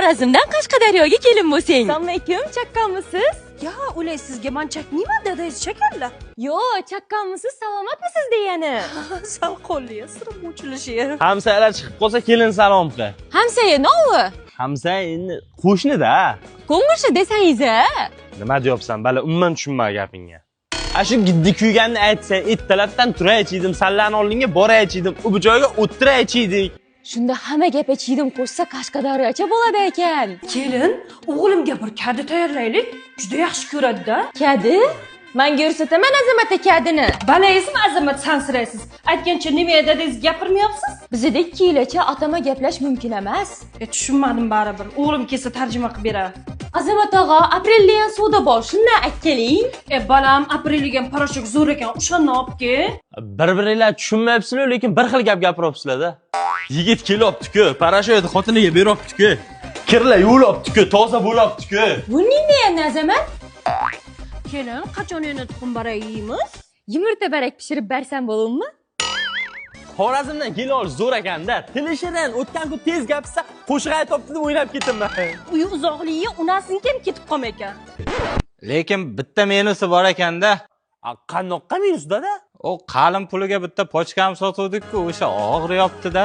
Xorazmdan Qashqadaryoga kelin bo'lsang. Assalomu alaykum, chaqqonmisiz? Ya ular sizga man chakmayman dadangiz chakarlar. Yo, chaqqonmisiz, salomatmisiz degani. Sal qo'lli, sirim ochilishi. Hamsayalar chiqib qolsa kelin salom qil. Hamsaye novi. Hamsaya endi qo'shnida. Ko'ngilchi desangiz-a? Nima deyapsan? Bala umuman tushunma gapingga. Shu giddi kuyganni aytsang, ertalabdan turay ichdim, sallarni oldinga boray ichdim, u bu joyga o'tiray ichdik. Shunda hamma gap ichdim qo'shsa Qashqadaryocha bo'ladi ekan. Kelin, o'g'limga bir kadi tayyorlaylik. Juda yaxshi ko'radi-da. Kadi? Menga ko'rsataman Azamat kadini. Balaysizmi Azamat sansiraysiz? Aytgancha nima dadangiz gapirmayapsiz? Bizda 2 yilcha atama gaplash mumkin emas. Tushunmadim baribir. O'g'lim kelsa tarjima qilib berar. Azamat og'a, apreldan savdo bor, shundan aytkeling. Balam, aprelgan parashok zo'r ekan, o'shani olibki. Bir-biringlar tushunmayapsizlar, lekin bir xil gap gapiryapsizlar-da. Yigit kelyapti-ku, parashokni xotiniga beryapti-ku. Kirlar yuvyapti-ku, toza bo'lyapti-ku. Bu nima endi Azamat? Kelin, qachon yana tuxum barak yeymiz? Yumurta barak pishirib bersam bo'ladimi? Xorazmdan kelol zo'r ekanda, tilishidan o'tgan kun tez gapirsa, qo'shiq aytibdi deb o'ylab ketdim. Uyi uzoqligi unasiniki ham ketib qolmay ekan. Lekin bitta menusi bor ekanda. Qanoqqa minus-da? O qalin puliga bitta pochkam sotuvdik-ku, o'sha og'riyapti-da.